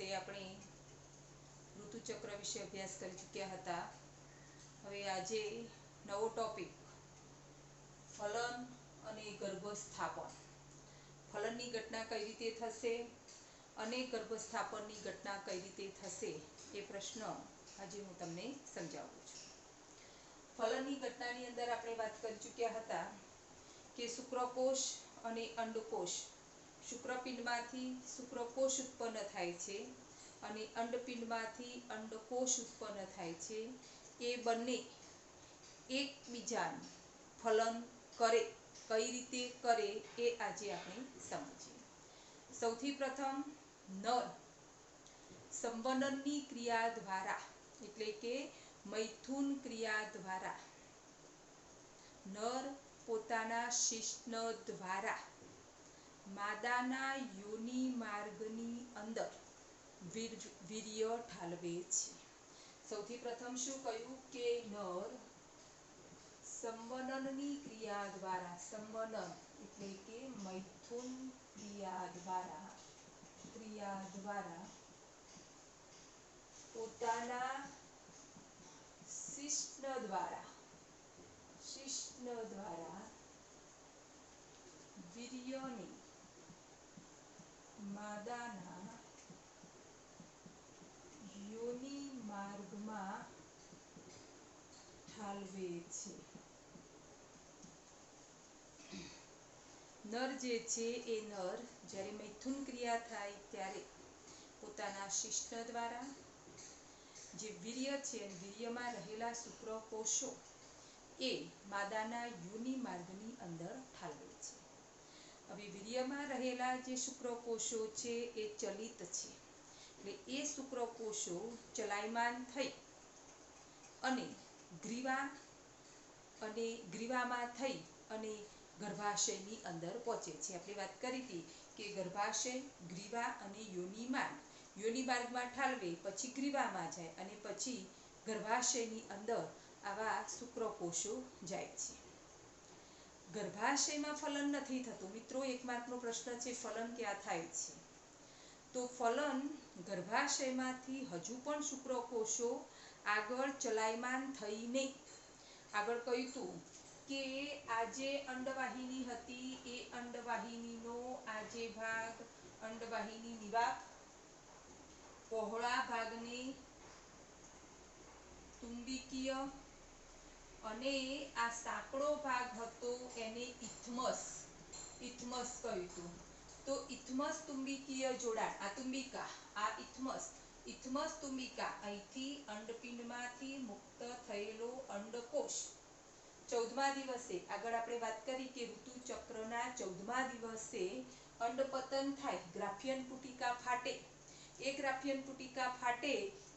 वखते આપણે ઋતુચક્ર વિશે અભ્યાસ કરી ચૂક્યા હતા. હવે આજે નવો ટોપિક ફલન અને ગર્ભસ્થાપન. ફલનની ઘટના કઈ રીતે થશે અને ગર્ભસ્થાપનની ઘટના કઈ રીતે થશે એ પ્રશ્ન આજે હું તમને સમજાવું છું. ફલનની ઘટનાની અંદર આપણે વાત કરી ચૂક્યા હતા કે શુક્રકોષ અને અંડકોષ, શુક્રપિંડમાંથી શુક્રકોષ ઉત્પન્ન થાય છે અને અંડપિંડમાંથી અંડકોષ ઉત્પન્ન થાય છે. એ બંને એકબીજાનું ફલન કરે, કઈ રીતે કરે એ આજે આપણે સમજીએ. સૌથી પ્રથમ નર સંવનનની ક્રિયા દ્વારા એટલે કે મૈથુન ક્રિયા દ્વારા નર પોતાના શિશ્ન દ્વારા માદાના યોનિ માર્ગની અંદર વીર્ય ઠાલવે છે. સૌથી પ્રથમ શું કહ્યું કે નર સંવનનની ક્રિયા દ્વારા, સંવનન એટલે કે મૈથુન ક્રિયા દ્વારા પોતાના શિશ્ન દ્વારા વીર્યને માદાના યોનિ માર્ગમાં ઠાલવે છે. નર જે છે એ નર જ્યારે મૈથુન ક્રિયા થાય ત્યારે પોતાના શિશ્ન દ્વારા જે વીર્ય છે, વીર્યમાં રહેલા શુક્રકોષો એ માદાના યોનિ માર્ગની અંદર ઠાલવે છે. હવે વીર્યમાં રહેલા જે શુક્રકોષો છે એ ચલિત છે, એટલે એ શુક્રકોષો ચલાયમાન થઈ અને ગ્રીવામાં થઈ અને ગર્ભાશયની અંદર પહોંચે છે. આપણે વાત કરી હતી કે ગર્ભાશય, ગ્રીવા અને યોનિ માર્ગમાં ઠાલવે, પછી ગ્રીવામાં જાય અને પછી ગર્ભાશયની અંદર આવા શુક્રકોષો જાય છે. ગર્ભાશયમાં ફલન નથી થતું. મિત્રો, એક માર્કનો પ્રશ્ન છે, ફલન ક્યાં થાય છે? તો ફલન ગર્ભાશયમાંથી હજુ પણ શુક્રકોષો આગળ ચલાયમાન થઈને, આગળ કહ્યું હતું કે આ જે અંડવાહિની હતી એ અંડવાહિનીનો આ જે ભાગ, અંડવાહિની નિવાપ, પહોળા ભાગને તુંબકીય અને આ સાંકડો ભાગ હતો એને ઇથમસ કહ્યું હતું. તો ઇથમસ તુંબકીય જોડાણ, આ તુંબિકા, આ ઇથમસ તુંબિકા અહીંથી અંડપિંડમાંથી મુક્ત થયેલો અંડકોષ 14મા દિવસે, આગળ આપણે વાત કરી કે ઋતુચક્રના 14મા દિવસે અંડપતન થાય, ગ્રાફિયન પુટિકા ફાટે. એ ગ્રાફિયન પુટિકા ફાટે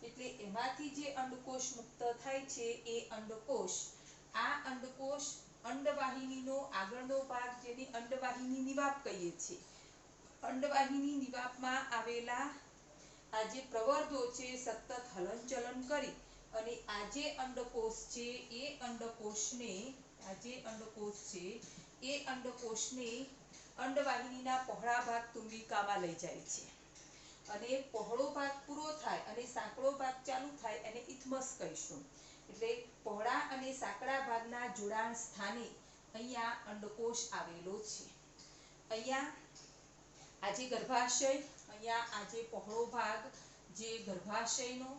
એટલે એમાંથી જે અંડકોષ મુક્ત થાય છે એ અંડકોષ, આ અંડકોષ અંડવાહિનીનો આગળનો ભાગ જેને અંડવાહિની નિવાપ કહીએ છીએ, અંડવાહિની નિવાપમાં આવેલા આ જે પ્રવર્ધો છે સતત હલનચલન કરી અને આ જે અંડકોષ છે એ અંડકોષને અંડવાહિનીના પહોળા ભાગ તુંબિકામાં લઈ જાય છે અને પહોળો ભાગ પૂરો થાય અને સાંકડો ભાગ ચાલુ થાય એને ઇથમસ કહીશું. એટલે પહોળા અને સાંકડા ભાગના જોડાણ સ્થાને અહીંયા અંડકોષ આવેલો છે. અહીંયા આજે ગર્ભાશય, અહીંયા આજે પહોળો ભાગ જે ગર્ભાશયનો,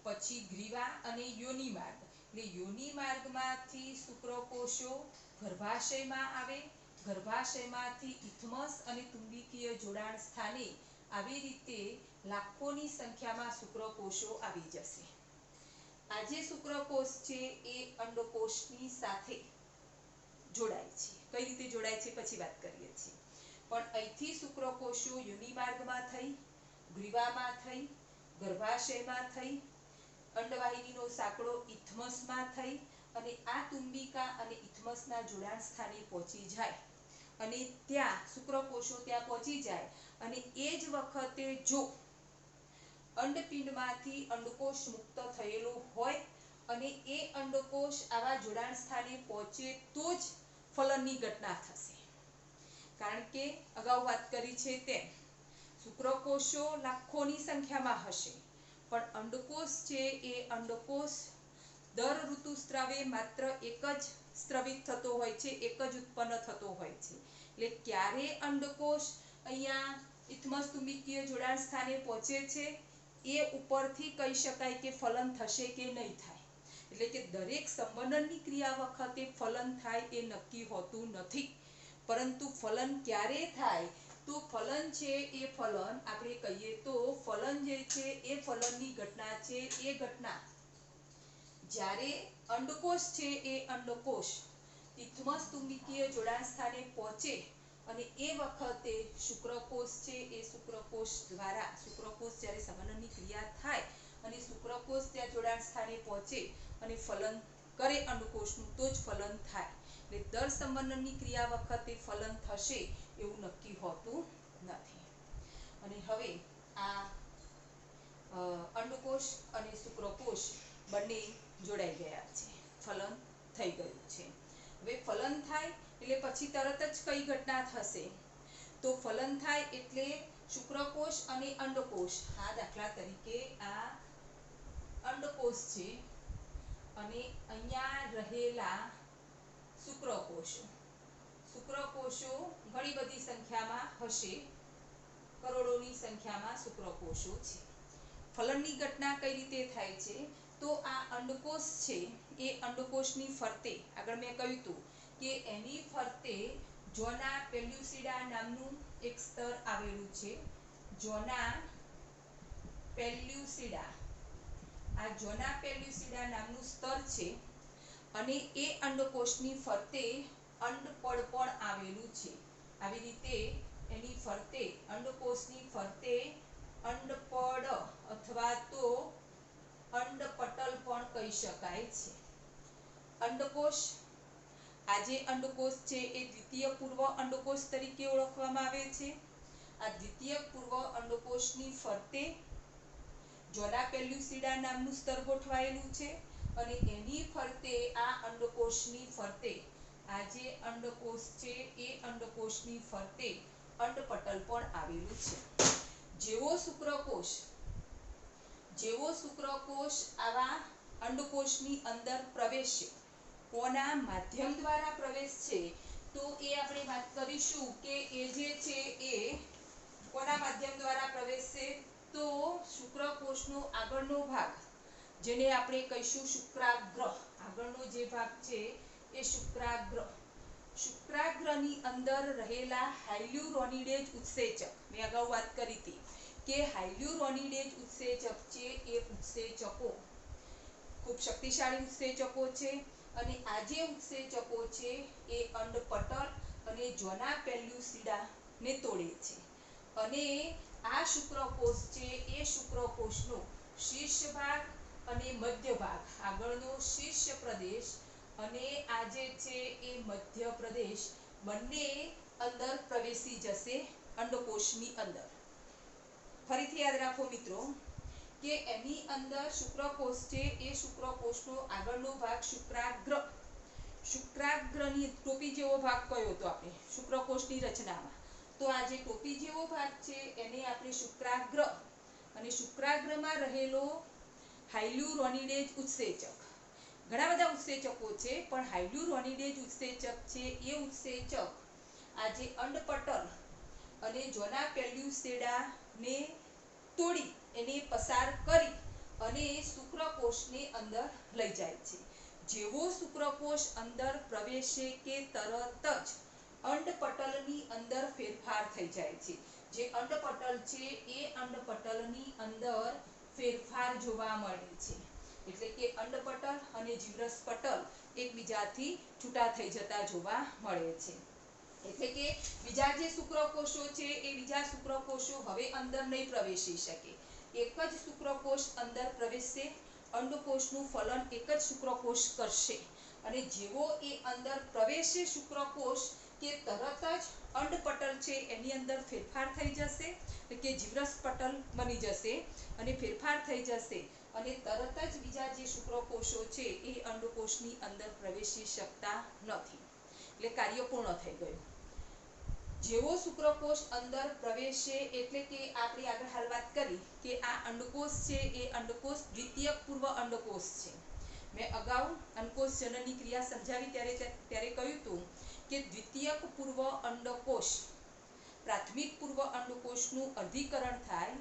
પછી ગ્રીવા અને યોનિ માર્ગ, એટલે યોનિ માર્ગમાંથી શુક્રકોષો ગર્ભાશયમાં આવે, ગર્ભાશયમાંથી ઇથમસ અને તુંબકીય જોડાણ સ્થાને આવી રીતે લાખોની સંખ્યામાં શુક્રકોષો આવી જશે. આ જે શુક્રકોષ છે એ અંડકોષની સાથે જોડાય છે. કઈ રીતે જોડાય છે પછી વાત કરીએ છીએ. પણ અહીંથી શુક્રકોષો યોનિ માર્ગમાં થઈ, ગ્રીવામાં થઈ, ગર્ભાશયમાં થઈ, અંડવાહિનીનો સાંકડો ઇથમસમાં થઈ અને આ તુંબિકા અને ઇથમસના જોડાણ સ્થાને પહોંચી જાય અને ત્યાં શુક્રકોષો ત્યાં પહોંચી જાય અને એ જ વખતે જો અંડપિંડમાંથી અંડકોષ મુક્ત થયેલો હોય અને એ અંડકોષ આવા જોડાણ સ્થાને પહોંચે તો જ ફલનની ઘટના થશે. કારણ કે અગાઉ વાત કરી છે તેમ શુક્રકોષો લાખોની સંખ્યામાં હશે, પણ અંડકોષ છે એ અંડકોષ દર ઋતુસ્રાવે માત્ર એક જ સ્ત્રવિત થતો હોય છે, એક જ ઉત્પન્ન થતો હોય છે. એટલે ક્યારે અંડકોષ અહીંયા ઇથમસ તુંબકીય જોડાણ સ્થાને પહોંચે છે એ ઉપરથી કહી શકાય કે ફલન થશે કે નહીં થાય. એટલે કે દરેક સંવનનની ક્રિયા વખતે ફલન થાય એ નક્કી હોતું નથી, પરંતુ ફલન ક્યારે થાય તો ફલન છે એ ફલન આપણે કહીએ તો ફલન જે છે એ ફલનની ઘટના છે એ ઘટના જ્યારે અંડકોષ છે એ અંડકોષ ઇથમસ તુંબકીય જોડાણ સ્થાને પહોંચે અને એ વખતે શુક્રકોષ છે એ શુક્રકોષ દ્વારા શુક્રકોષ જ્યારે સંવનનની ક્રિયા થાય અને શુક્રકોષ ત્યાં જોડાણ સ્થાને પહોંચે અને ફલન કરે અંડકોષનું તો જ ફલન થાય. એટલે દર સંવનનની ક્રિયા વખતે ફલન થશે એવું નક્કી હોતું નથી. અને હવે આ અંડકોષ અને શુક્રકોષ બંને જોડાઈ ગયા છે, ફલન થઈ ગયું છે. હવે ફલન થાય એટલે પછી તરત જ કઈ ઘટના થશે તો ફલન થાય એટલે શુક્રકોષ અને અંડકોષ, આ દાખલા તરીકે આ અંડકોષ છે અને અહીંયા રહેલા શુક્રકોષો ઘણી બધી સંખ્યામાં હશે, કરોડોની સંખ્યામાં શુક્રકોષો છે. ફલનની ઘટના કઈ રીતે થાય છે તો આ અંડકોષ છે એ અંડકોષની ફરતે આગળ મેં કહ્યું હતું કે એની ફરતે જોના પેલ્યુસિડા નામનું એક સ્તર આવેલું છે. જોના પેલ્યુસિડા, આ જોના પેલ્યુસિડા નામનું સ્તર છે અને એ અંડકોષની ફરતે અંડપડ પણ આવેલું છે. આવી રીતે એની ફરતે અંડકોષની ફરતે અંડપડ અથવા તો અંડપટલ પણ કહી શકાય છે. અંડકોષ, આ જે અંડકોષ છે એ દ્વિતીય પૂર્વ અંડકોષ તરીકે ઓળખવામાં આવે છે. આ દ્વિતીય પૂર્વ અંડકોષની ફરતે જોના પેલ્યુસિડા નામનું સ્તર ગોઠવાયેલું છે અને એની ફરતે આ અંડકોષની ફરતે આ જે અંડકોષ છે એ અંડકોષની ફરતે અંડપટલ પણ આવેલું છે. જેવો શુક્રકોષ આવા અંડકોષની અંદર પ્રવેશે, કોના માધ્યમ દ્વારા પ્રવેશે તો એ આપણે વાત કરીશું કે એ જે છે એ કોના માધ્યમ દ્વારા પ્રવેશે તો શુક્રકોષનો આગળનો ભાગ જેને આપણે કહીશું શુક્રાગ્ર, આગળનો જે ભાગ છે એ શુક્રાગ્રની અંદર રહેલા હાયલ્યુરોનિડેઝ ઉત્સેચક, મેં અગાઉ વાત કરી હતી કે હાયલ્યુરોનિડેઝ ઉત્સેચક છે એ ઉત્સેચકો ખૂબ શક્તિશાળી ઉત્સેચકો છે અને આ જે ઉત્સેચકો છે એ અંડપટલ અને જોના પેલ્યુસિડા ને તોડે છે અને આ શુક્રકોષ છે એ શુક્રકોષનો શીર્ષ ભાગ અને મધ્ય ભાગ, આગળનો શીર્ષ પ્રદેશ અને આ જે છે એ મધ્ય પ્રદેશ બંને અંદર પ્રવેશી જશે અંડકોષની અંદર. ફરીથી યાદ રાખો મિત્રો કે એની અંદર શુક્રકોષ છે એ શુક્રકોષનો આગળનો ભાગ શુક્રાગ્રની ટોપી જેવો ભાગ કયો હતો આપણે શુક્રકોષની રચનામાં, તો આ જે ટોપી જેવો ભાગ છે એને આપણે શુક્રાગ્ર અને શુક્રાગ્રમાં રહેલો હાયલ્યુરોનિડેઝ ઉત્સેચક, ઘણા બધા ઉત્સેચકો છે પણ હાયલ્યુરોનિડેઝ ઉત્સેચક છે એ ઉત્સેચક આ જે અંડપટલ અને જોના પેલ્યુસિડા ને તોડી એને પસાર કરી અને શુક્રકોષને અંદર લઈ જાય છે. જેવો શુક્રકોષ અંદર પ્રવેશે કે તરત જ અંડપટલની અંદર ફેરફાર થઈ જાય છે. જે અંડપટલ છે એ અંડપટલની અંદર ફેરફાર જોવા મળે છે, એટલે કે અંડપટલ અને જીવરસ પટલ એકબીજાથી છૂટા થઈ જતા જોવા મળે છે. એટલે કે બીજા જે શુક્રકોષો છે એ બીજા શુક્રકોષો હવે અંદર નહીં પ્રવેશી શકે, એક જ શુક્રકોષ અંદર પ્રવેશશે, અંડકોષનું ફલન એક જ શુક્રકોષ કરશે અને જેવો એ અંદર પ્રવેશે શુક્રકોષ કે તરત જ અંડપટલ છે એની અંદર ફેરફાર થઈ જશે, એટલે કે જીવરસ પટલ બની જશે અને ફેરફાર થઈ જશે અને તરત જ બીજા જે શુક્રકોષો છે એ અંડકોષની અંદર પ્રવેશી શકતા નથી, એટલે કાર્ય પૂર્ણ થઈ ગયું. જેવો શુક્રકોષ અંદર પ્રવેશે એટલે કે આપણે આગળ હાલ વાત કરી કે આ અંડકોષ છે એ અંડકોષ દ્વિતીયક પૂર્વ અંડકોષ છે. મેં અગાઉ અંડકોષ જનનની ક્રિયા સમજાવી ત્યારે કહ્યું હતું કે દ્વિતીયક પૂર્વ અંડકોષ પ્રાથમિક પૂર્વ અંડકોષનું અર્ધીકરણ થાય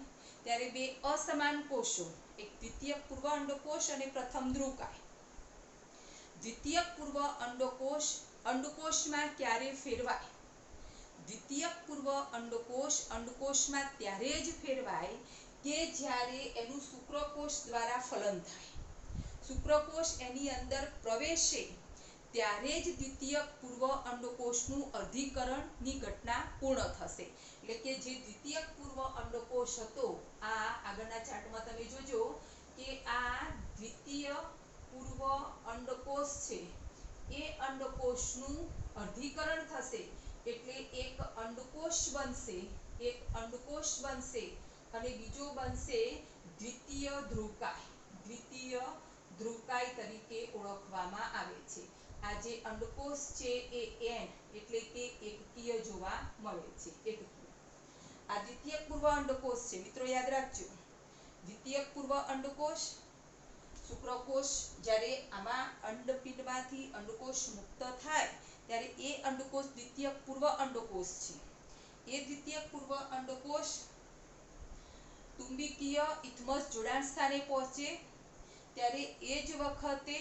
ત્યારે બે અસમાન કોષો, એક દ્વિતીયક પૂર્વ અંડકોષ અને પ્રથમ ધ્રુવકાય. દ્વિતીયક પૂર્વ અંડકોષ અંડકોષમાં ક્યારે ફેરવાય? દ્વિતીયક પૂર્વ અંડકોષ અંડકોષમાં ત્યારે જ ફેરવાય કે જ્યારે એનું શુક્રકોષ દ્વારા ફલન થાય. શુક્રકોષ એની અંદર પ્રવેશે ત્યારે જ દ્વિતીયક પૂર્વ અંડકોષનું અર્ધીકરણની ઘટના પૂર્ણ થશે. એટલે કે જે દ્વિતીયક પૂર્વ અંડકોષ હતો, આ આગળના ચાર્ટમાં તમે જોજો કે આ દ્વિતીય પૂર્વ અંડકોષ છે, એ અંડકોષનું અર્ધીકરણ થશે એટલે એક અંડકોષ બનશે, એક અંડકોષ બનશે અને બીજો બનશે દ્વિતીય ધ્રુવકાય. દ્વિતીય ધ્રુવકાય તરીકે ઓળખવામાં આવે છે. આ જે અંડકોષ છે એ એન એટલે કે એકકીય જોવા મળે છે. એકકીય આ દ્વિતીયક પૂર્વ અંડકોષ છે. મિત્રો યાદ રાખજો, દ્વિતીયક પૂર્વ અંડકોષ શુક્રકોષ જ્યારે આમાં અંડપિંડમાંથી અંડકોષ મુક્ત થાય ત્યારે એ અંડકોષ દ્વિતીયક પૂર્વ અંડકોષ છે. એ દ્વિતીયક પૂર્વ અંડકોષ તુંબકીય ઇથમસ જોડાણ સ્થાને પહોંચે ત્યારે એ જ વખતે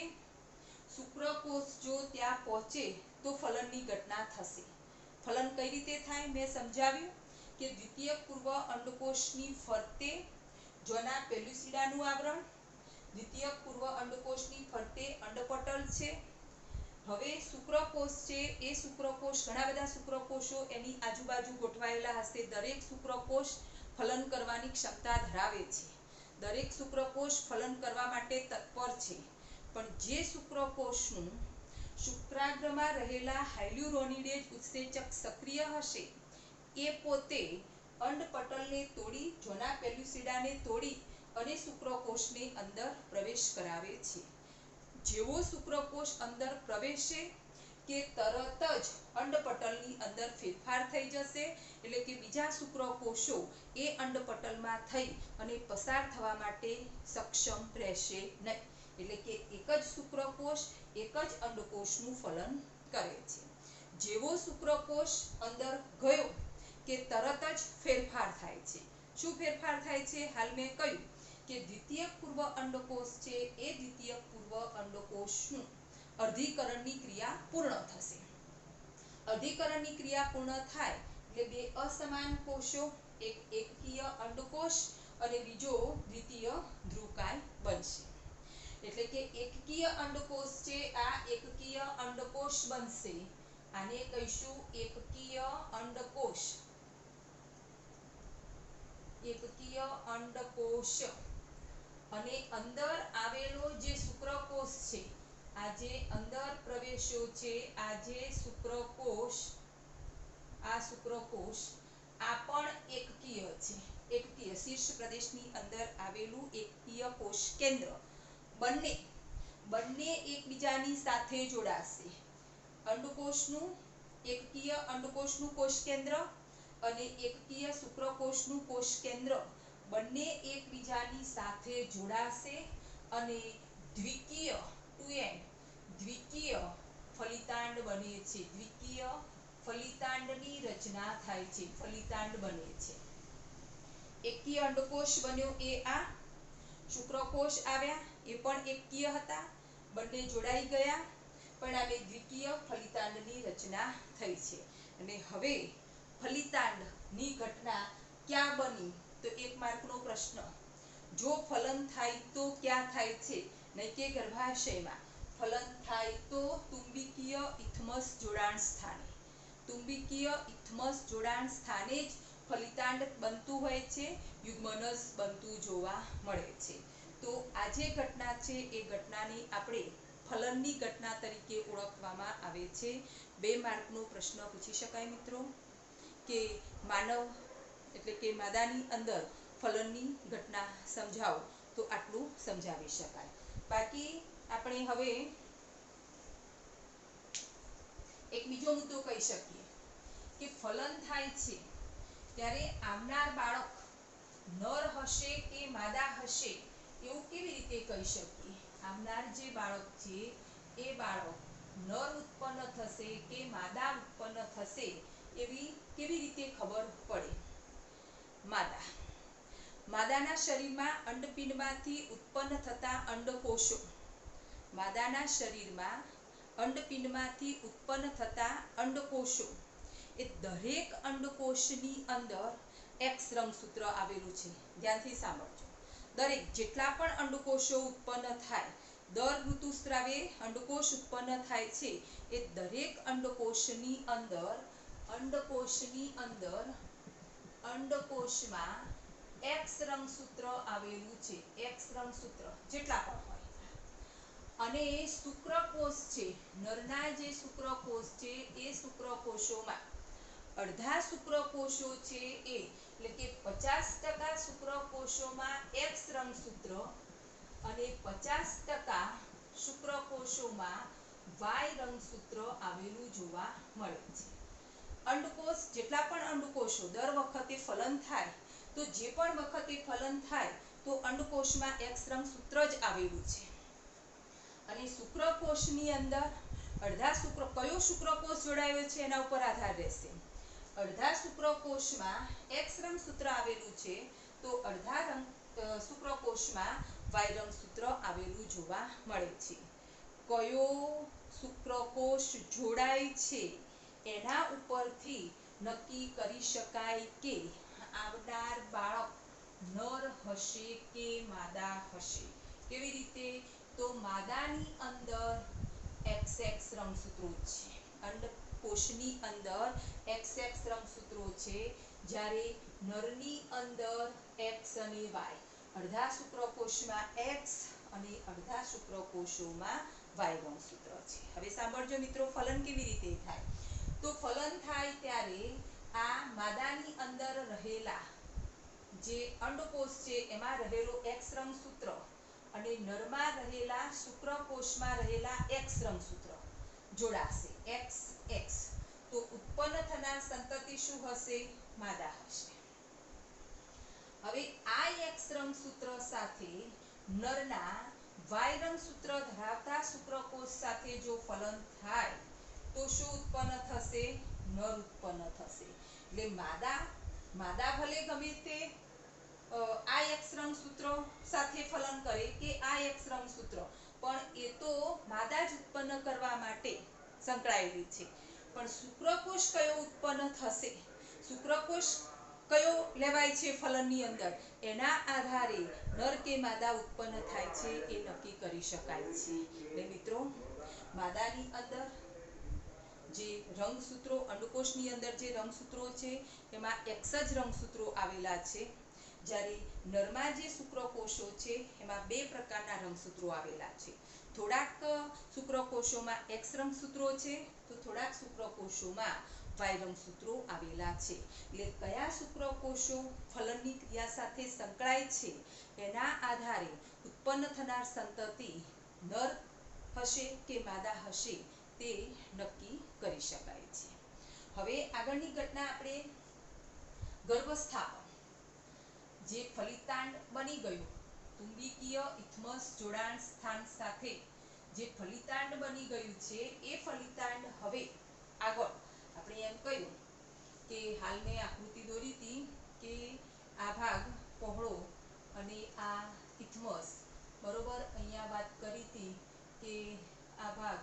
શુક્રકોષ જો ત્યાં પહોંચે તો ફલનની ઘટના થશે. ફલન કઈ રીતે થાય મેં સમજાવ્યું કે દ્વિતીયક પૂર્વ અંડકોષની ફરતે જોના પેલ્યુસિડાનું આવરણ, દ્વિતીયક પૂર્વ અંડકોષની ફરતે અંડપટલ છે. હવે શુક્રકોષ છે એ શુક્રકોષ ઘણા બધા શુક્રકોષો એની આજુબાજુ ગોઠવાયેલા હશે. દરેક શુક્રકોષ ફલન કરવાની ક્ષમતા ધરાવે છે. દરેક શુક્રકોષ ફલન કરવા માટે તત્પર છે. પણ જે શુક્રકોષનું શુક્રાગ્રમાં રહેલા હાયલ્યુરોનિડેઝ ઉત્સેચક સક્રિય હશે એ પોતે અંડપટલને તોડી જોના પેલ્યુસિડાને તોડી અને શુક્રકોષની અંદર પ્રવેશ કરાવે છે. જેવો શુક્રકોષ અંદર પ્રવેશે કે તરત જ અંડપટલની અંદર ફેરફાર થઈ જશે. એટલે કે બીજા શુક્રકોષો એ અંડપટલમાં થઈ અને પસાર થવા માટે સક્ષમ રહેશે નહીં. એટલે કે એક જ શુક્રકોષ એક જ અંડકોષનું ફલન કરે છે. જેવો શુક્રકોષ અંદર ગયો કે તરત જ ફેરફાર થાય છે. શું ફેરફાર થાય છે? હાલ મેં કહ્યું કે દ્વિતીયક પૂર્વ અંડકોષ છે એ દ્વિતીયક પૂર્વ અંડકોષનું અર્ધીકરણની ક્રિયા પૂર્ણ થશે. અર્ધીકરણની ક્રિયા પૂર્ણ થાય એટલે બે અસમાન કોષો, એક એકકીય અંડકોષ અને બીજો દ્વિતીય ધ્રુવકાય બનશે. એટલે કે એકકીય અંડકોષ છે, આ એકકીય અંડકોષ બનશે. આને કહીશું એકકીય અંડકોષ. એકકીય અંડકોષ અને અંદર આવેલો જે શુક્રકોષ છે, આ જે અંદર પ્રવેશ્યો છે, આ જે શુક્રકોષ, આ શુક્રકોષ આ પણ એકકીય છે. એકકીય શીર્ષ પ્રદેશની અંદર આવેલું એકકીય કોષ કેન્દ્ર બંને એકબીજાની સાથે જોડાશે. અંડકોષનું એકકીય અંડકોષનું કોષ કેન્દ્ર અને એકકીય શુક્રકોષનું કોષ કેન્દ્ર બંને એકબીજાની સાથે જોડાશે અને દ્વિકીય દ્વિકીય ફલિતાંડ બને છે. દ્વિકીય ફલિતાંડની રચના થાય છે. ફલિતાંડ બને છે. એકકીય અંડકોષ બન્યો એ આ, શુક્રકોષ આવ્યા એ પણ એકકીય હતા, બંને જોડાઈ ગયા, પરિણામે દ્વિકીય ફલિતાંડની રચના થઈ છે. અને હવે ફલિતાંડની ઘટના ક્યાં બની? તો એક માર્કનો પ્રશ્ન. જો ફલન થાય તો ક્યાં થાય છે? નહીં કે ગર્ભાશયમાં. ફલન થાય તો તુંબકીય ઇથમસ જોડાણ સ્થાને. તુંબકીય ઇથમસ જોડાણ સ્થાને જ ફલિતાંડ બનતું હોય છે, યુગ્મનસ બનતું જોવા મળે છે. તો આ જે ઘટના છે એ ઘટનાની આપણે ફલનની ઘટના તરીકે ઓળખવામાં આવે છે. 2 માર્કનો પ્રશ્ન પૂછી શકાય મિત્રો કે માનવ એટલે કે માદાની અંદર ફલનની ઘટના સમજાવો, તો આટલું સમજાવી શકાય. બાકી આપણે હવે એક બીજો મુદ્દો કહી શકીએ કે ફલન થાય છે ત્યારે આવનાર બાળક નર હશે કે માદા હશે એવું કેવી રીતે કહી શકીએ? આવનાર જે બાળક છે એ બાળક નર ઉત્પન્ન થશે કે માદા ઉત્પન્ન થશે એવી કેવી રીતે ખબર પડે? માદાના શરીરમાં અંડપિંડમાંથી ઉત્પન્ન થતા અંડકોષો માદાના શરીરમાં અંડપિંડમાંથી ઉત્પન્ન થતા અંડકોષો એ દરેક અંડકોષની અંદર એક્સ રંગસૂત્ર આવેલું છે. ધ્યાનથી સાંભળજો. દરેક જેટલા પણ અંડકોષો ઉત્પન્ન થાય, દર ઋતુસ્રાવે અંડકોષ ઉત્પન્ન થાય છે એ દરેક અંડકોશમાં એક્સ રંગસૂત્ર આવેલું છે. એક્સ રંગસૂત્ર જેટલા પણ હોય. અને શુક્રકોષ છે, નરના જે શુક્રકોષ છે એ શુક્રકોષોમાં અડધા શુક્રકોષો છે એટલે કે 50% શુક્રકોષોમાં એક્સ રંગસૂત્ર અને 50% શુક્રકોષોમાં વાય રંગસૂત્ર આવેલું જોવા મળે છે. અંડકોષ જેટલા પણ અંડકોષો દર વખતે ફલન થાય તો જે પણ વખતે ફલન થાય તો અંડકોષમાં એક્સ રંગસૂત્ર જ આવેલું છે. અને શુક્રકોષની અંદર કયો શુક્રકોષ જોડાયો છે એના ઉપર આધાર રહેશે. અડધા શુક્રકોષમાં એક્સ રંગસૂત્ર આવેલું છે તો અડધા શુક્રકોષમાં વાય રંગસૂત્ર આવેલું જોવા મળે છે. કયો શુક્રકોષ જોડાય છે એના ઉપરથી નક્કી કરી શકાય કે આવનાર બાળક નર હશે કે માદા હશે. કેવી રીતે? તો માદાની અંદર XX રંગસૂત્રો છે, અંડકોષની અંદર XX રંગસૂત્રો છે, જ્યારે નરની અંદર X અને Y. અડધા શુક્રકોષમાં X અને અડધા શુક્રકોષોમાં Y રંગસૂત્ર છે. હવે સાંભળજો મિત્રો, ફલન કેવી રીતે થાય? તો ફલન થાય ત્યારે આ માદાની અંદર રહેલા જે અંડકોષ છે એમાં રહેલો એક્સ રંગસૂત્ર અને નરમાં રહેલા શુક્રકોષમાં રહેલા એક્સ રંગસૂત્ર જોડાશે. XX તો ઉત્પન્ન થનાર સંતતિ શું હશે? માદા હશે. હવે આ એક્સ રંગસૂત્ર સાથે નરના વાય રંગસૂત્ર ધરાવતા શુક્રકોષ સાથે જો ફલન થાય તો શું ઉત્પન્ન થશે? નર ઉત્પન્ન થશે. એટલે માદા ભલે ગમે તે આ એક્સ રંગસૂત્રો સાથે ફલન કરે કે આ એક્સ રંગસૂત્ર, પણ એ તો માદા જ ઉત્પન્ન કરવા માટે સંકળાયેલી છે. પણ શુક્રકોષ કયો ઉત્પન્ન થશે, શુક્રકોષ કયો લેવાય છે ફલનની અંદર, એના આધારે નર કે માદા ઉત્પન્ન થાય છે એ નક્કી કરી શકાય છે. એટલે મિત્રો, માદાની અંદર જે રંગસૂત્રો, અંડકોષની અંદર જે રંગસૂત્રો છે એમાં એક્સ જ રંગસૂત્રો આવેલા છે, જ્યારે નરમાં જે શુક્રકોષો છે એમાં બે પ્રકારના રંગસૂત્રો આવેલા છે. થોડાક શુક્રકોષોમાં એક્સ રંગસૂત્રો છે તો થોડાક શુક્રકોષોમાં વાય રંગસૂત્રો આવેલા છે. એટલે કયા શુક્રકોષો ફલનની ક્રિયા સાથે સંકળાય છે એના આધારે ઉત્પન્ન થનાર સંતતિ નર હશે કે માદા હશે તે નક્કી કરી શકાય છે. હવે આગળની ઘટના આપણે ગર્ભસ્થાપન. જે ફલિતાંડ બની ગયું, તુંબકીય ઇથમસ જોડાણ સ્થાન સાથે જે ફલિતાંડ બની ગયું છે એ ફલિતાંડ હવે આગળ આપણે એમ કહ્યું કે હાલ મેં આકૃતિ દોરી હતી કે આ ભાગ પહોળો અને આ ઇથમસ, બરોબર. અહીંયા વાત કરી હતી કે આ ભાગ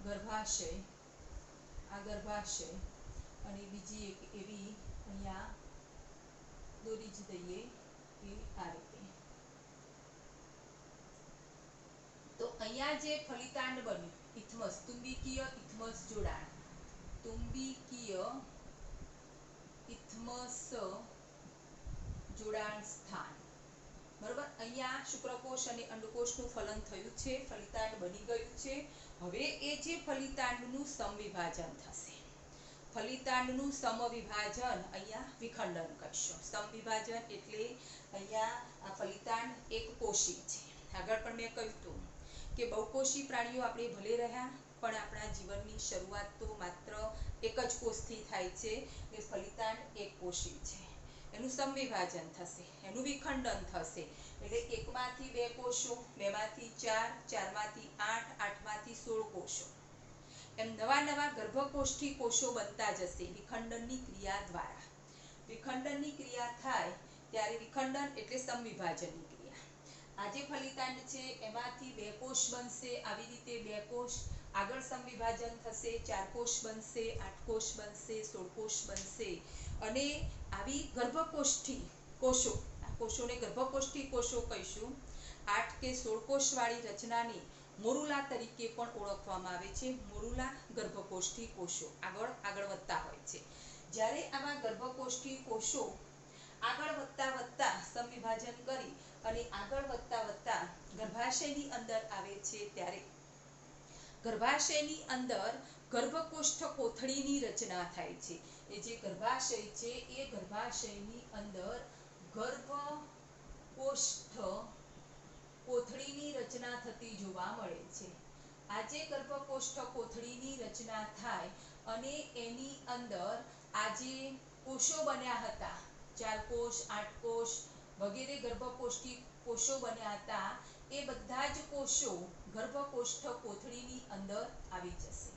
ગર્ભાશય, આ ગર્ભાશય અને બીજી એક એવી અહીંયા દોરી જ દઈએ કે આ રીતે. તો અહીંયા જે ફલિતાંડ બન્યું ઇથમસ, તુંબકીય ઇથમસ જોડાણ, તુંબકીય ઇથમસ જોડાણ સ્થાન, બરોબર. અહીંયા શુક્રકોષ અને અંડકોષનું ફલન થયું છે, ફલિતાંડ બની ગયું છે. હવે એ જે ફલિતાંડનું સમવિભાજન થશે, ફલિતાંડનું સમવિભાજન અહીંયા વિખંડન કહીશું. સમવિભાજન એટલે અહીંયા આ ફલિતાંડ એક કોષી છે. આગળ પણ મેં કહ્યું હતું કે બહુકોષી પ્રાણીઓ આપણે ભલે રહ્યા પણ આપણા જીવનની શરૂઆત તો માત્ર એક જ કોષથી થાય છે કે ફલિતાંડ એક કોષી છે. એનું સંવિભાજન થશે, એનું વિખંડન થશે, એટલે એકમાંથી બે કોષો, બેમાંથી ચાર, ચારમાંથી આઠ, આઠમાંથી 16 કોષો, એમ નવા નવા ગર્ભકોષ્ઠી કોષો બનતા જશે વિખંડનની ક્રિયા દ્વારા. વિખંડનની ક્રિયા થાય ત્યારે વિખંડન એટલે સંવિભાજનની ક્રિયા. આજે ફલિતાંડ છે એમાંથી બે કોષ બનશે, આવી રીતે બે કોષ આગળ સંવિભાજન થશે, 4 કોષ બનશે, 8 કોષ બનશે, 16 કોષ બનશે, અને આવી ગર્ભકોષ્ઠી કોષો, આ કોષોને ગર્ભકોષ્ઠી કોષો કહીશું. 8 કે 16 કોષ વાળી રચનાને મોરુલા તરીકે પણ ઓળખવામાં આવે છે. મોરુલા ગર્ભકોષ્ઠી કોષો આગળ આગળ વધતા હોય છે. જ્યારે આવા ગર્ભકોષ્ઠી કોષો આગળ વધતા વધતા સંવિભાજન કરી અને આગળ વધતા વધતા ગર્ભાશયની અંદર આવે છે ત્યારે ગર્ભાશયની અંદર ગર્ભકોષ્ઠ કોથળીની રચના થાય છે. એ જે ગર્ભાશય છે એ ગર્ભાશયની અંદર ગર્ભકોષ્ઠ કોથળીની રચના થતી જોવા મળે છે. આજે ગર્ભકોષ્ઠ કોથળીની રચના થાય અને એની અંદર આજે કોષો બન્યા હતા, 4 કોષ, 8 કોષ વગેરે ગર્ભકોષ્ઠી કોષો બન્યા હતા, એ બધા જ કોષો ગર્ભકોષ્ઠ કોથળીની અંદર આવી જશે.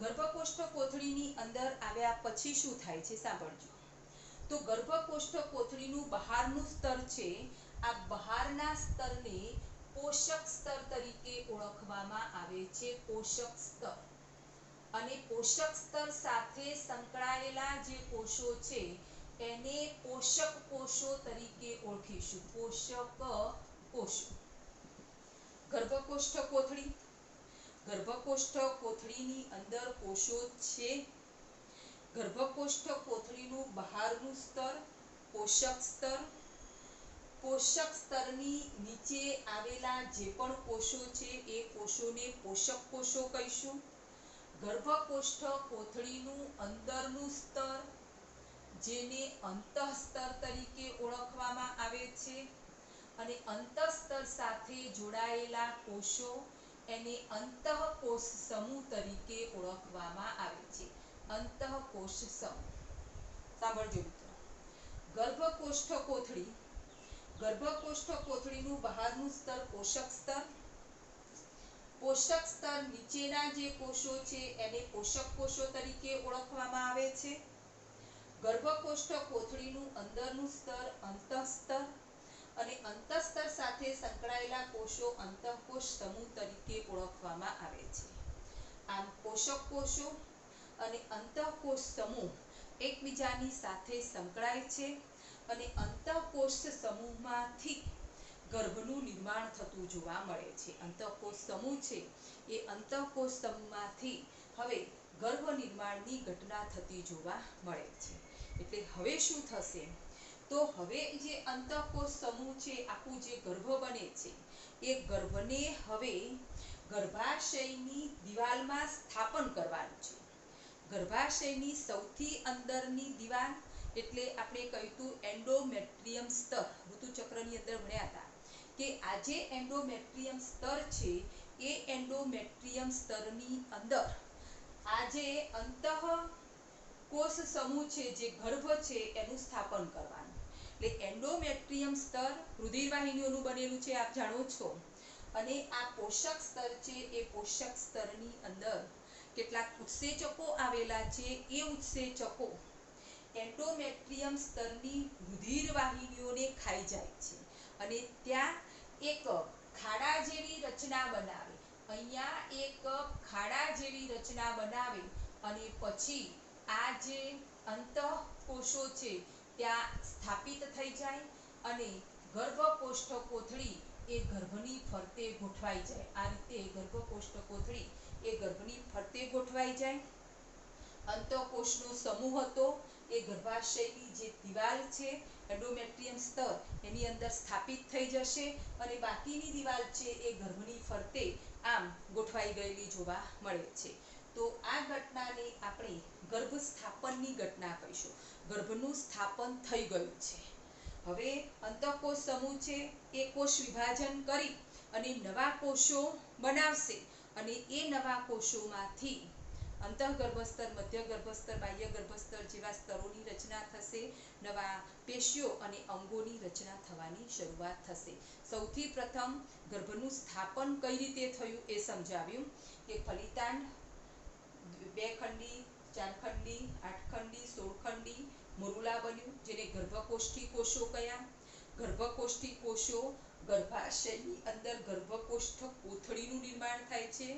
ગર્ભકોષ્ઠ કોથળીની અંદર આવ્યા પછી શું થાય છે સાંભળજો. તો ગર્ભકોષ્ઠ કોથળીનું બહારનું સ્તર છે, આ બહારના સ્તરને પોષક સ્તર તરીકે ઓળખવામાં આવે છે. પોષક સ્તર. અને પોષક સ્તર સાથે સંકળાયેલા જે કોષો છે એને પોષક કોષો તરીકે ઓળખીશું. પોષક કોષો. ગર્ભકોષ્ઠ કોથળી, ગર્ભકોષ્ઠ કોથળીની અંદર કોષો છે. ગર્ભકોષ્ઠ કોથળીનું બહારનું સ્તર પોષક સ્તર. પોષક સ્તરની નીચે આવેલા જે પણ કોષો છે એ કોષોને પોષક કોષો કહીશું. ગર્ભકોષ્ઠ કોથળીનું અંદરનું સ્તર જેને અંતઃસ્તર તરીકે ઓળખવામાં આવે છે, અને અંતઃસ્તર સાથે જોડાયેલા કોષો એને અંતઃકોષ સમૂહ તરીકે ઓળખવામાં આવે છે. અંતઃકોષ સમૂહ. સાંભળજો મિત્રો. ગર્ભકોષ્ઠ કોથળી, ગર્ભકોષ્ઠ કોથળીનું બહારનું સ્તર પોષક સ્તર. પોષક સ્તર નીચેના જે કોષો છે એને પોષક કોષો તરીકે ઓળખવામાં આવે છે. ગર્ભકોષ્ઠ કોથળીનું અંદરનું સ્તર અંતઃસ્તર, અને અંતઃસ્તર સાથે સંકળાયેલા કોષો અંતઃકોષ સમૂહ તરીકે ઓળખવામાં આવે છે. આમ પોષક કોષો અને અંતઃકોષ સમૂહ એકબીજાની સાથે સંકળાય છે, અને અંતઃકોષ સમૂહમાંથી ગર્ભનું નિર્માણ થતું જોવા મળે છે. અંતઃકોષ સમૂહ છે એ અંતઃકોષ સમૂહમાંથી હવે ગર્ભ નિર્માણની ઘટના થતી જોવા મળે છે. એટલે હવે શું થશે, તો હવે જે અંતઃકોષ સમૂહ છે, આખું જે ગર્ભ બને છે એ ગર્ભને હવે ગર્ભાશયની દિવાલમાં સ્થાપન કરવાનું છે. ગર્ભાશયની સૌથી અંદરની દિવાલ એટલે આપણે કહ્યું એન્ડોમેટ્રિયમ સ્તર. ઋતુચક્રની અંદર ભણ્યા હતા કે આજે એન્ડોમેટ્રિયમ સ્તર છે એ એન્ડોમેટ્રિયમ સ્તરની અંદર આજે અંતઃકોષ સમૂહ છે જે ગર્ભ છે એનું સ્થાપન કરવાનું. એટલે એન્ડોમેટ્રિયમ સ્તર રુધિરવાહિનીઓનું બનેલું છે, આપ જાણો છો. અને આ પોષક સ્તર છે એ પોષક સ્તરની અંદર કેટલાક ઉત્સેચકો આવેલા છે. એ ઉત્સેચકો એન્ડોમેટ્રિયમ સ્તરની રુધિરવાહિનીઓને ખાઈ જાય છે અને ત્યાં એક ખાડા જેવી રચના બનાવે. અહીંયા એક ખાડા જેવી રચના બનાવે અને પછી આ જે અંતઃકોષો છે ત્યાં સ્થાપિત થઈ જાય અને ગર્ભકોષ્ઠ કોથળી એ ગર્ભની ફરતે ગોઠવાઈ જાય. આ રીતે ગર્ભકોષ્ઠ કોથળી એ ગર્ભની ફરતે ગોઠવાઈ જાય. અંતઃકોષનો સમૂહ હતો એ ગર્ભાશયની જે દિવાલ છે એન્ડોમેટ્રિયમ સ્તર એની અંદર સ્થાપિત થઈ જશે, અને બાકીની દિવાલ છે એ ગર્ભની ફરતે આમ ગોઠવાઈ ગયેલી જોવા મળે છે. તો આ ઘટનાને આપણે ગર્ભ સ્થાપનની ઘટના કહીશું. ગર્ભનું સ્થાપન થઈ ગયું છે. હવે અંતઃકોષ સમૂહ છે એ કોષ વિભાજન કરી અને નવા કોષો બનાવશે અને એ નવા કોષોમાંથી અંતઃગર્ભસ્તર, મધ્ય ગર્ભસ્તર, બાહ્ય ગર્ભસ્તર જેવા સ્તરોની રચના થશે. નવા પેશીઓ અને અંગોની રચના થવાની શરૂઆત થશે. સૌથી પ્રથમ ગર્ભનું સ્થાપન કઈ રીતે થયું એ સમજાવ્યું કે ફલિતાંડ 2 ખંડી, 4 ખંડી, 8 ખંડી, 16 ખંડી મોરુલા બન્યું, જેને ગર્ભકોષ્ઠી કોષો કયા. ગર્ભકોષ્ઠી કોષો ગર્ભાશયની અંદર ગર્ભકોષ્ઠ કોથળીનું નિર્માણ થાય છે.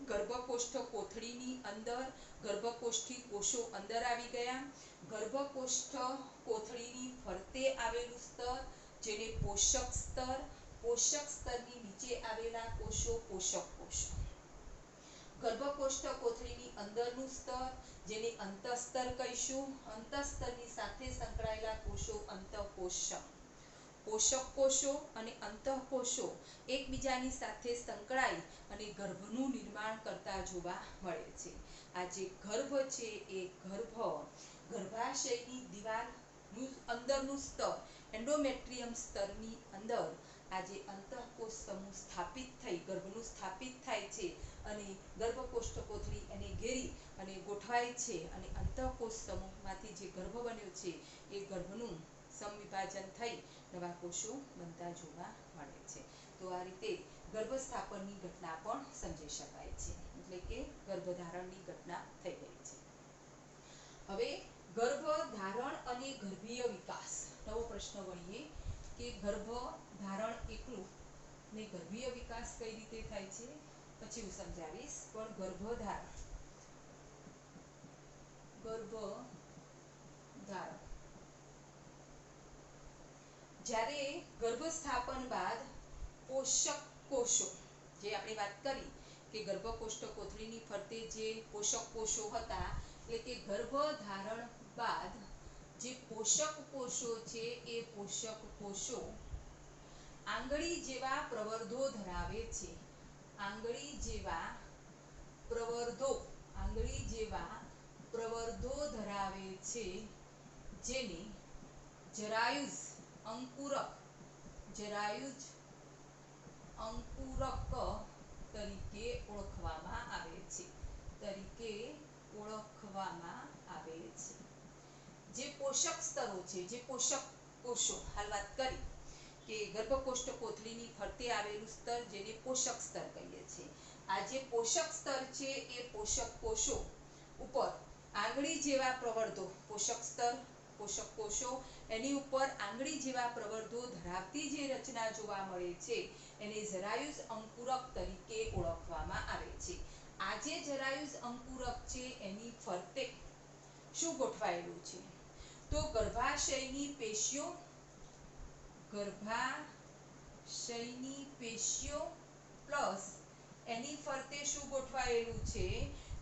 ગર્ભકોષ્ઠ કોથળીની અંદર ગર્ભકોષ્ઠી કોષો અંદર આવી ગયા. ગર્ભકોષ્ઠ કોથળીની ફરતે આવેલું સ્તર જેને પોષક સ્તર, પોષક સ્તરની નીચે આવેલા કોષો પોષક કોષો. ગર્ભકોષ્ઠ કોથળીની અંદરનું સ્તર જેને અંતઃસ્તર કહીશું. અંતઃસ્તરની સાથે સંકળાયેલા કોષો અંતઃકોષ. પોષક કોષો અને અંતઃકોષો એકબીજાની સાથે સંકળાઈ અને ગર્ભનું નિર્માણ કરતા જોવા મળે છે. આ જે ગર્ભ છે એ ગર્ભાશયની દિવાલનું અંદરનું સ્તર એન્ડોમેટ્રિયમ સ્તરની અંદર આ જે અંતઃકોષ સમૂહ સ્થાપિત થઈ ગર્ભનું સ્થાપિત થાય છે અને ગર્ભકોષ્ઠ કોથળી એને ઘેરી અને ગોઠવાય છે અને અંતઃકોષ સમૂહમાંથી જે ગર્ભ બન્યો છે એ ગર્ભનું સમવિભાજન થઈ નવા કોષો બનતા જોવા મળે છે. તો આ રીતે ગર્ભસ્થાપનની ઘટના પણ સમજી શકાય છે, એટલે કે ગર્ભધારણની ઘટના થઈ ગઈ છે. હવે ગર્ભધારણ અને ગર્ભીય વિકાસ નવો પ્રશ્ન ગણીએ કે ગર્ભધારણ એકલું ને ગર્ભીય વિકાસ કઈ રીતે થાય છે પછી હું સમજાવીશ. પણ ગર્ભધારણ જ્યારે ગર્ભસ્થાપન બાદ પોષક કોષો, જે આપણે વાત કરી કે ગર્ભકોષ્ઠ કોથળીની ફરતે જે પોષક કોષો હતા, એટલે કે ગર્ભધારણ બાદ જે પોષક કોષો છે એ પોષક કોષો આંગળી જેવા પ્રવર્ધો ધરાવે છે. આંગળી જેવા પ્રવર્ધો ધરાવે છે, જેને જરાયુજ અંકુરક તરીકે ઓળખવામાં આવે છે. જે પોષક સ્તરો છે, જે પોષક કોષો હાલ વાત કરી કે ગર્ભકોષ્ઠ કોથળીની ફરતે આવેલું સ્તર જેને પોષક સ્તર કહીએ છીએ. આ જે પોષક સ્તર છે એ પોષક કોષો ઉપર આંગળી જેવા પ્રવર્ધો, પોષક સ્તર પોષક કોષો એની ઉપર આંગળી જેવા પ્રવર્ધો ધરાવતી જે રચના જોવા મળે છે એને જરાયુજ અંકુરક તરીકે ઓળખવામાં આવે છે. આ જે જરાયુજ અંકુરક છે એની ફરતે શું ગોઠવાયેલું છે તો ગર્ભાશયની પેશીઓ પ્લસ એની ફરતે શું ગોઠવાયેલું છે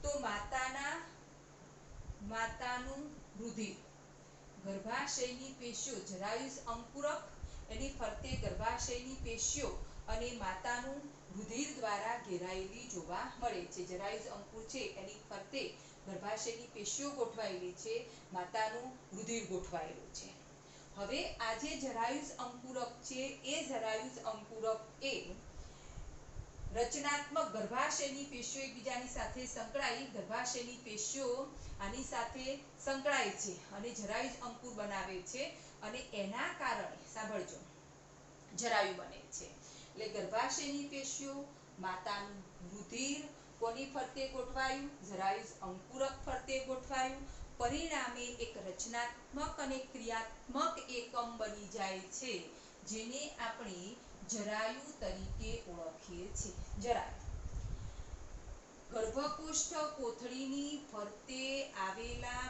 તો માતાનું રુધિર. ગર્ભાશયની પેશીઓ જરાયુજ અંકુરક, એની ફરતે ગર્ભાશયની પેશીઓ અને માતાનું રુધિર દ્વારા ઘેરાયેલી જોવા મળે છે. જરાયુજ અંકુર છે એની ફરતે ગર્ભાશયની પેશીઓ ગોઠવાયેલી છે, માતાનું રુધિર ગોઠવાયેલું છે. હવે આ જે જરાયુજ અંકુરક છે એ જરાયુજ અંકુરક એ રચનાત્મક ગર્ભાશયની પેશીઓ એકબીજાની સાથે સંકળાઈ ગર્ભાશયની પેશીઓ આની સાથે સંકળાય છે અને જરાયુજ અંકુર બનાવે છે અને એના કારણે સાંભળજો જરાયુ બને છે. એટલે ગર્ભાશયની પેશીઓ, માતાનું રુધિર કોની ફરતે ગોઠવાયું, જરાયુજ અંકુરક ફરતે ગોઠવાયું, પરિણામે એક રચનાત્મક અને ક્રિયાત્મક એકમ બની જાય છે જેને આપણે જરાયુ તરીકે ઓળખીએ છીએ. જરાયુ ગર્ભકોષ્ઠ કોથળીની ફરતે આવેલા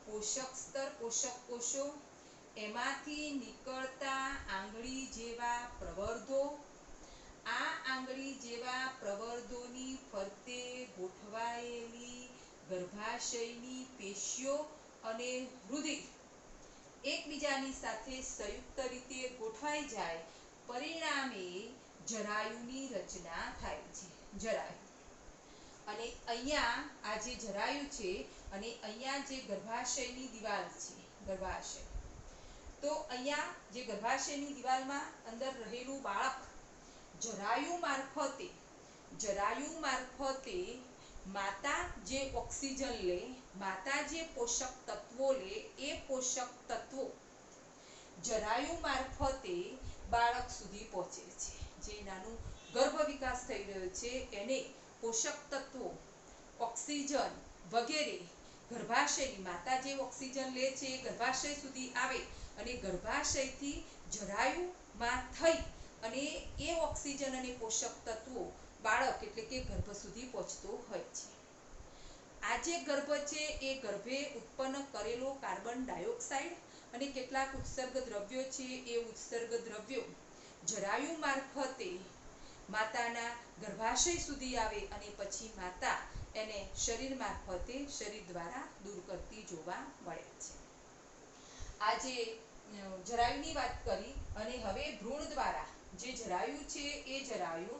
પોષક કોષો એમાંથી નીકળતા આંગળી જેવા પ્રવર્ધો, આ આંગળી જેવા પ્રવર્ધોની ફરતે ગોઠવાયેલી ગર્ભાશયની પેશીઓ અને રુધિર એકબીજાની સાથે સંયુક્ત રીતે ગોઠવાઈ જાય, પરિણામે જરાયુની રચના થાય છે. જરાયુ અને અહીંયા આ જે જરાયુ છે અને અહીંયા જે ગર્ભાશયની દિવાલ છે, ગર્ભાશય, તો અહીંયા જે ગર્ભાશયની દિવાલમાં અંદર રહેલું બાળક जरायु मार्फते माता जे ऑक्सीजन ले, माता जे पोषक तत्वो ले, ए पोषक तत्वो जरायु मार्फते बाळक सुधी पહોંચે છે। જે નાનું ગર્ભ વિકાસ થઈ રહ્યો છે એને પોષક તત્વો ઓક્સિજન વગેરે ગર્ભાશયની માતા જે ઓક્સિજન લે છે એ ગર્ભાશય સુધી આવે અને ગર્ભાશયથી જરાયુમાં થઈ અને એ ઓક્સિજન અને પોષક તત્વો બાળક એટલે કે ગર્ભ સુધી પહોંચતો હોય છે। આ જે ગર્ભ છે એ ગર્ભે ઉત્પન્ન કરેલો કાર્બન ડાયોક્સાઇડ અને કેટલાક ઉત્સર્ગ દ્રવ્યો છે એ ઉત્સર્ગ દ્રવ્યો જરાયુ મારફતે માતાના ગર્ભાશય સુધી આવે અને પછી માતા એને શરીર મારફતે શરીર દ્વારા દૂર કરતી જોવા મળે છે। આજે જરાયુની વાત કરી અને હવે ભ્રૂણ દ્વારા જે જરાયુ છે એ જરાયુ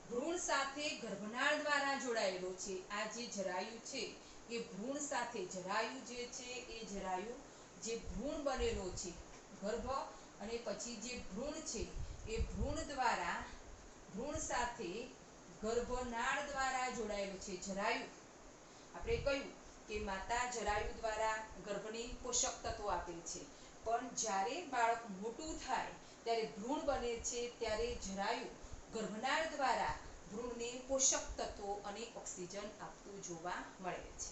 ભ્રૂણ સાથે ગર્ભનાળ દ્વારા જોડાયેલો છે। આ જે જરાયુ છે એ ભ્રૂણ સાથે જરાયુ જે છે એ જરાયુ જે ભ્રૂણ બનેલો છે ગર્ભ અને પછી જે ભ્રૂણ છે એ ભ્રૂણ દ્વારા ભ્રૂણ સાથે ગર્ભનાળ દ્વારા જોડાયેલો છે। જરાયુ આપણે કહ્યું કે માતા જરાયુ દ્વારા ગર્ભને પોષક તત્વો આપે છે, પણ જ્યારે બાળક મોટું થાય ત્યારે ભ્રૂણ બને છે ત્યારે જરાયુ ગર્ભનાળ દ્વારા ભ્રૂણને પોષક તત્વો અને ઓક્સિજન આપતું જોવા મળે છે।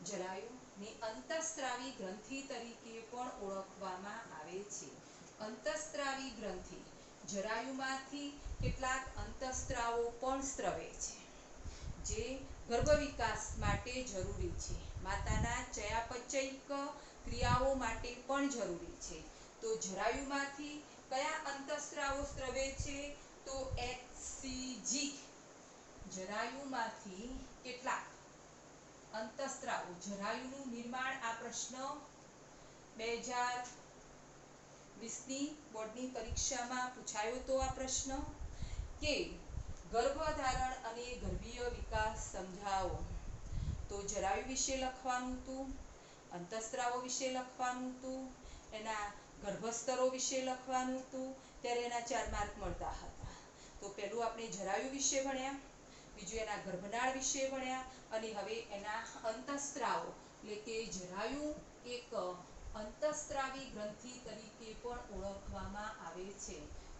જરાયુને અંતઃસ્ત્રાવી ગ્રંથિ તરીકે પણ ઓળખવામાં આવે છે। અંતઃસ્ત્રાવી ગ્રંથિ જરાયુમાંથી કેટલાક અંતઃસ્ત્રાવો પણ સ્રવે છે જે ગર્ભ વિકાસ માટે જરૂરી છે, માતાના ચયાપચયિક ક્રિયાઓ માટે પણ જરૂરી છે। તો જરાયુમાંથી કયા અંતઃસ્ત્રાવો સ્રવે છે? તો HCG। જરાયુમાંથી કેટલાક અંતઃસ્ત્રાવો જરાયુનું નિર્માણ આ પ્રશ્ન 2020ની બોર્ડની પરીક્ષામાં પૂછાયો તો આ પ્રશ્ન કે ગર્ભધારણ અને ગર્ભીય વિકાસ સમજાવો। તો જરાયુ વિશે લખવાનું હતું, અંતઃસ્ત્રાવો વિશે લખવાનું હતું, એના ગર્ભસ્તરો વિશે લખવાનું હતું, ત્યારે એના 4 માર્ક મળતા હતા। તો પહેલું આપણે જરાયુ વિશે ભણ્યા, બીજું એના ગર્ભનાળ વિશે ભણ્યા અને હવે એના અંતઃસ્ત્રાવો એટલે કે જરાયુ એક અંતઃસ્ત્રાવી ગ્રંથિ તરીકે પણ ઓળખવામાં આવે છે।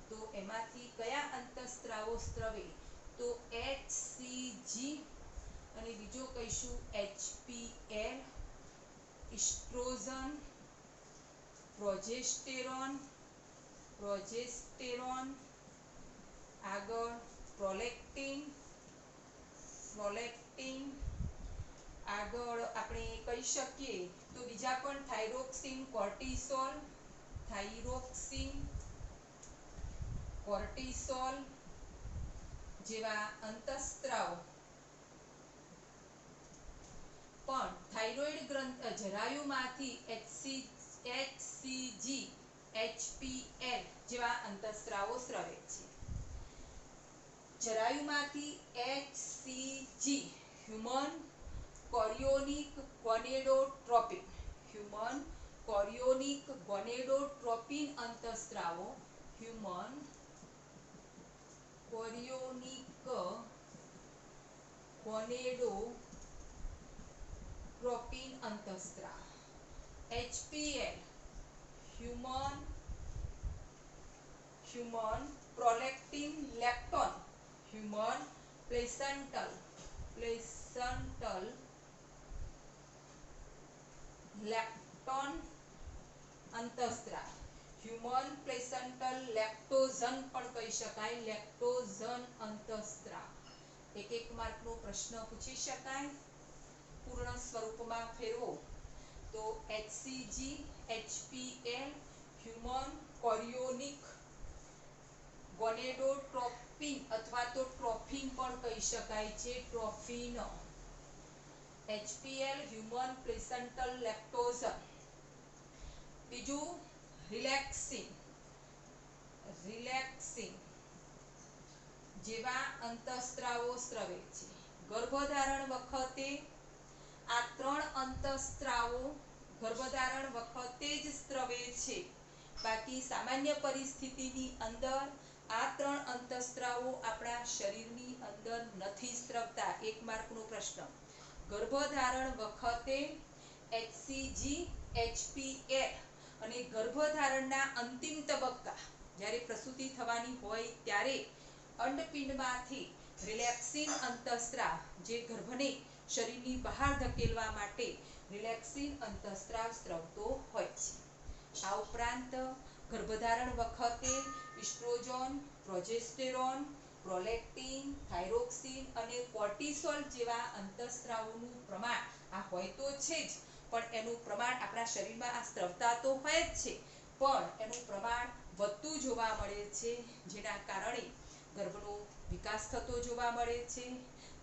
તો એમાંથી કયા અંતઃસ્ત્રાવો સ્રવે? તો HCG અને બીજો કહીશું HPL, ઇસ્ટ્રોજન, પ્રોજેસ્ટેરોન, આગળ પ્રોલેક્ટિન, આગળ આપણે કહી શકીએ તો બીજા પણ થાઇરોક્સિન, કોર્ટિસોલ જેવા અંતઃસ્ત્રાવો પણ થાઇરોઇડ ગ્રંથિ જરાયુમાંથી HCG, HPL જેવા અંતઃસ્ત્રાવો સ્રવે છે। જરાયુમાંથી HCG હ્યુમન કોરિયોનિક ગોનેડોટ્રોપિન અંતઃસ્ત્રાવો હ્યુમન કોરિયોનિક ગોનેડોટ્રોપિન અંતઃસ્ત્રાવ, HPL human prolactin lactogen, human placental lactogen અંતઃસ્ત્રાવ, હ્યુમન પ્લેસન્ટલ લેક્ટોઝન પણ કહી શકાય, લેક્ટોઝન અંતઃસ્ત્રાવ। એક માર્કનો પ્રશ્ન પૂછી શકાય, પૂર્ણ સ્વરૂપમાં ફેરવો તો HCG, HPL હ્યુમન કોરિયોનિક ગોનેડોટ્રોપિન અથવા તો ટ્રોફિન પણ કહી શકાય છે, ટ્રોફિન। HPL human placental લેક્ટોઝન। બીજું રિલેક્સિન જેવા અંતઃસ્ત્રાવો સ્રવે છે। ગર્ભધારણ વખતે આ 3 અંતઃસ્ત્રાવો ગર્ભધારણ વખતે જ સ્રવે છે, બાકી સામાન્ય પરિસ્થિતિની અંદર આ 3 અંતઃસ્ત્રાવો આપણા શરીરની અંદર નથી સ્ત્રવતા. 1 માર્કનો પ્રશ્ન. ગર્ભધારણ વખતે HCG HPF અને ગર્ભધારણના અંતિમ તબક્કા જ્યારે પ્રસૂતિ થવાની હોય ત્યારે અંડપિંડમાંથી રિલેક્સિન અંતઃસ્ત્રાવ જે ગર્ભને શરીરની બહાર ધકેલવા માટે રિલેક્સિન અંતઃસ્ત્રાવ સ્ત્રવતો હોય છે. આ ઉપરાંત ગર્ભધારણ વખતે ઇસ્ટ્રોજન, પ્રોજેસ્ટેરોન, પ્રોલેક્ટિન, થાઇરોક્સિન અને કોર્ટિસોલ જેવા અંતઃસ્ત્રાવોનું પ્રમાણ આ હોય તો છે જ, પણ એનું પ્રમાણ આપણા શરીરમાં આ સ્ત્રવતા તો હોય જ છે, પણ એનું પ્રમાણ વધતું જોવા મળે છે, જેના કારણે ગર્ભનો વિકાસ થતો જોવા મળે છે.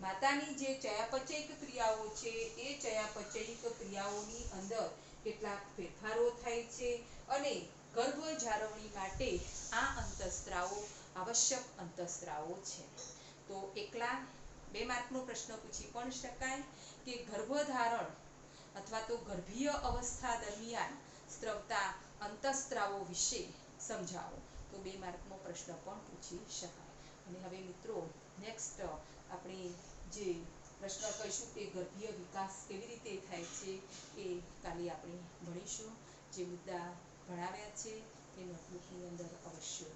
માતાની જે ચયાપચયિક ક્રિયાઓ છે એ ચયાપચયિક ક્રિયાઓની અંદર કેટલાક ફેરફારો થાય છે અને ગર્ભ જાળવણી માટે આ અંતઃસ્ત્રાવો આવશ્યક અંતઃસ્ત્રાવો છે. તો એકલા 2 માર્કનો પ્રશ્ન પૂછી પણ શકાય કે ગર્ભધારણ અથવા તો ગર્ભીય અવસ્થા દરમિયાન સ્ત્રવતા અંતઃસ્ત્રાવો વિશે સમજાવો. તો 2 માર્કનો પ્રશ્ન પણ પૂછી શકાય. અને હવે મિત્રો નેક્સ્ટ આપણે જે પ્રશ્ન કહીશું કે ગર્ભીય વિકાસ કેવી રીતે થાય છે એ કાલે આપણે ભણીશું. જે મુદ્દા ભણાવ્યા છે એ નોટબુકની અંદર અવશ્ય